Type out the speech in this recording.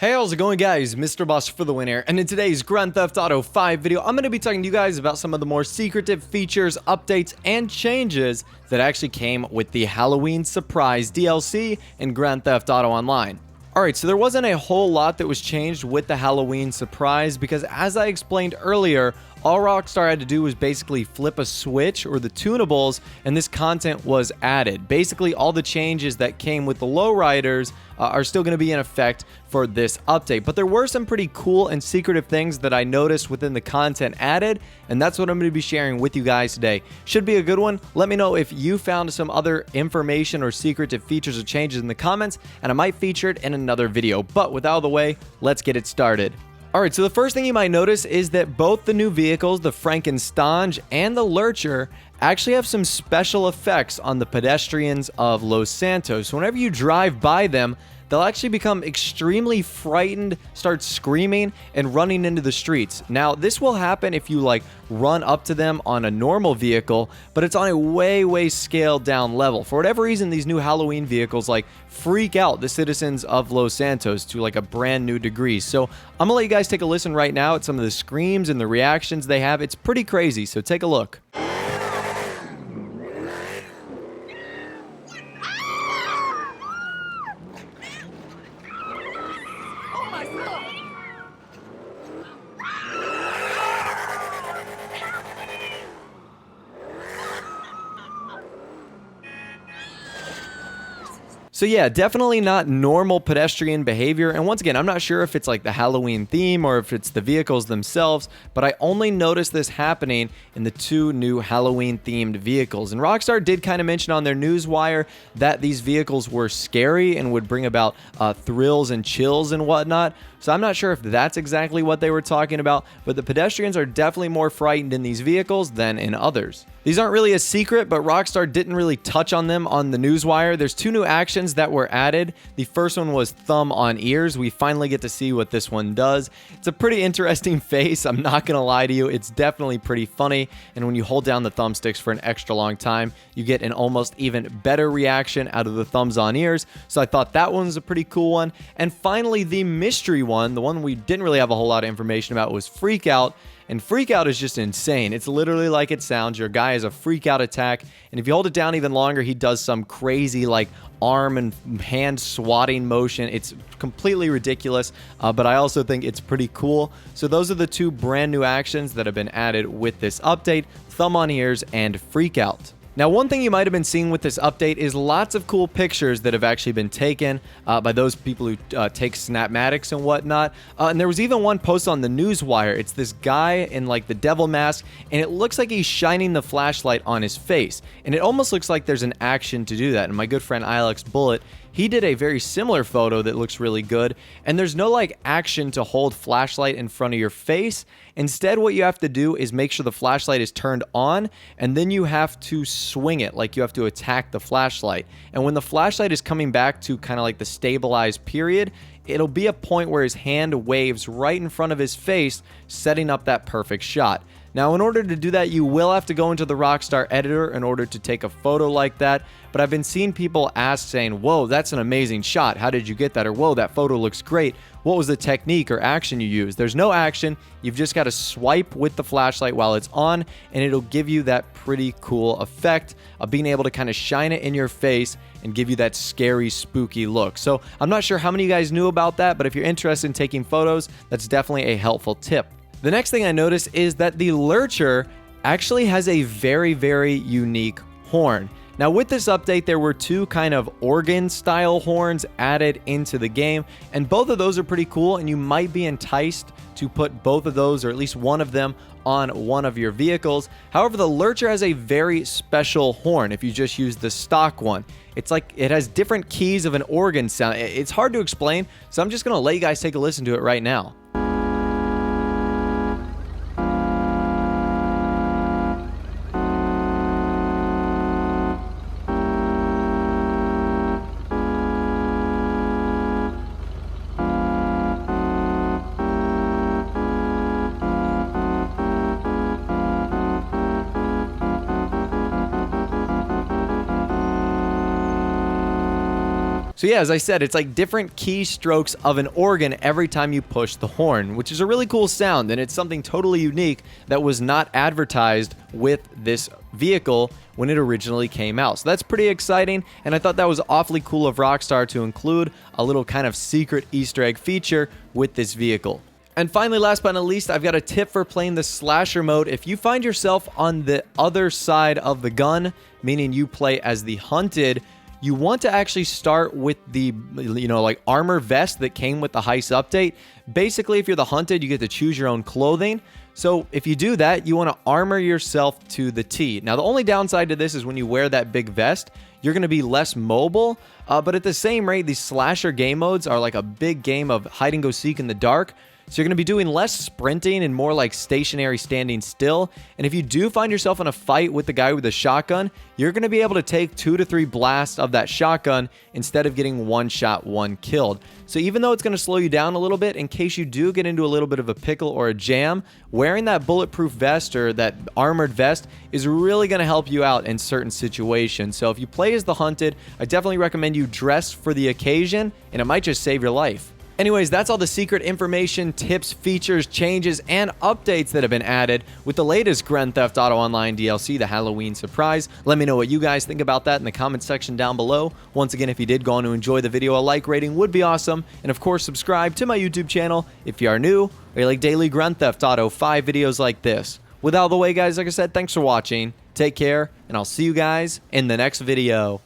Hey, how's it going, guys? Mr. Boss for the win here, and in today's Grand Theft Auto 5 video, I'm going to be talking to you guys about some of the more secretive features, updates, and changes that actually came with the Halloween Surprise DLC in Grand Theft Auto Online. Alright, so there wasn't a whole lot that was changed with the Halloween Surprise because, as I explained earlier, all Rockstar had to do was basically flip a switch or the tunables, and this content was added. Basically, all the changes that came with the lowriders are still going to be in effect for this update. But there were some pretty cool and secretive things that I noticed within the content added, and that's what I'm going to be sharing with you guys today. Should be a good one. Let me know if you found some other information or secretive features or changes in the comments, and I might feature it in another video. But with out of the way, let's get it started. Alright, so the first thing you might notice is that both the new vehicles, the Frankenstein and the Lurcher, actually have some special effects on the pedestrians of Los Santos. So whenever you drive by them, they'll actually become extremely frightened, start screaming, and running into the streets. Now, this will happen if you run up to them on a normal vehicle, but it's on a way scaled down level. For whatever reason, these new Halloween vehicles freak out the citizens of Los Santos to a brand new degree. So I'm gonna let you guys take a listen right now at some of the screams and the reactions they have. It's pretty crazy, so take a look. So yeah, definitely not normal pedestrian behavior, and once again, I'm not sure if it's the Halloween theme or if it's the vehicles themselves, but I only noticed this happening in the two new Halloween themed vehicles. And Rockstar did kind of mention on their newswire that these vehicles were scary and would bring about thrills and chills and whatnot. So I'm not sure if that's exactly what they were talking about, but the pedestrians are definitely more frightened in these vehicles than in others. These aren't really a secret, but Rockstar didn't really touch on them on the newswire. There's two new actions that were added. The first one was thumb on ears. We finally get to see what this one does. It's a pretty interesting face, I'm not gonna lie to you. It's definitely pretty funny, and when you hold down the thumbsticks for an extra long time, you get an almost even better reaction out of the thumbs on ears. So I thought that one was a pretty cool one. And finally, the mystery one, the one we didn't really have a whole lot of information about, was Freak Out. And Freak Out is just insane. It's literally like it sounds. Your guy has a freak out attack, and if you hold it down even longer, he does some crazy arm and hand swatting motion. It's completely ridiculous, but I also think it's pretty cool. So those are the two brand new actions that have been added with this update: thumb on ears and Freak Out. Now, one thing you might have been seeing with this update is lots of cool pictures that have actually been taken by those people who take Snapmatics and whatnot. And there was even one post on the newswire. It's this guy in the devil mask, and it looks like he's shining the flashlight on his face. And it almost looks like there's an action to do that. And my good friend Alex Bullet, he did a very similar photo that looks really good, and there's no action to hold flashlight in front of your face. Instead, what you have to do is make sure the flashlight is turned on, and then you have to swing it, you have to attack the flashlight. And when the flashlight is coming back to kind of the stabilized period, it'll be a point where his hand waves right in front of his face, setting up that perfect shot. Now, in order to do that, you will have to go into the Rockstar editor in order to take a photo like that. But I've been seeing people ask, saying, "Whoa, that's an amazing shot. How did you get that?" Or, "Whoa, that photo looks great. What was the technique or action you used?" There's no action. You've just got to swipe with the flashlight while it's on, and it'll give you that pretty cool effect of being able to kind of shine it in your face and give you that scary, spooky look. So I'm not sure how many of you guys knew about that, but if you're interested in taking photos, that's definitely a helpful tip. The next thing I noticed is that the Lurcher actually has a very unique horn. Now, with this update, there were two kind of organ-style horns added into the game, and both of those are pretty cool, and you might be enticed to put both of those, or at least one of them, on one of your vehicles. However, the Lurcher has a very special horn if you just use the stock one. It's it has different keys of an organ sound. It's hard to explain, so I'm just going to let you guys take a listen to it right now. So yeah, as I said, it's like different keystrokes of an organ every time you push the horn, which is a really cool sound, and it's something totally unique that was not advertised with this vehicle when it originally came out. So that's pretty exciting, and I thought that was awfully cool of Rockstar to include a little kind of secret Easter egg feature with this vehicle. And finally, last but not least, I've got a tip for playing the slasher mode. If you find yourself on the other side of the gun, meaning you play as the hunted, you want to actually start with the, like armor vest that came with the heist update. Basically, if you're the hunted, you get to choose your own clothing. So if you do that, you want to armor yourself to the T. Now, the only downside to this is when you wear that big vest, you're going to be less mobile. But at the same rate, these slasher game modes are like a big game of hide and go seek in the dark. So you're going to be doing less sprinting and more like stationary standing still. And if you do find yourself in a fight with the guy with the shotgun, you're going to be able to take 2 to 3 blasts of that shotgun instead of getting one shot, one killed. So even though it's going to slow you down a little bit, in case you do get into a little bit of a pickle or a jam, wearing that bulletproof vest or that armored vest is really going to help you out in certain situations. So if you play as the hunted, I definitely recommend you dress for the occasion, and it might just save your life. Anyways, that's all the secret information, tips, features, changes, and updates that have been added with the latest Grand Theft Auto Online DLC, the Halloween Surprise. Let me know what you guys think about that in the comment section down below. Once again, if you did go on to enjoy the video, a like rating would be awesome. And of course, subscribe to my YouTube channel if you are new or you like daily Grand Theft Auto 5 videos like this. With all the way, guys, like I said, thanks for watching. Take care, and I'll see you guys in the next video.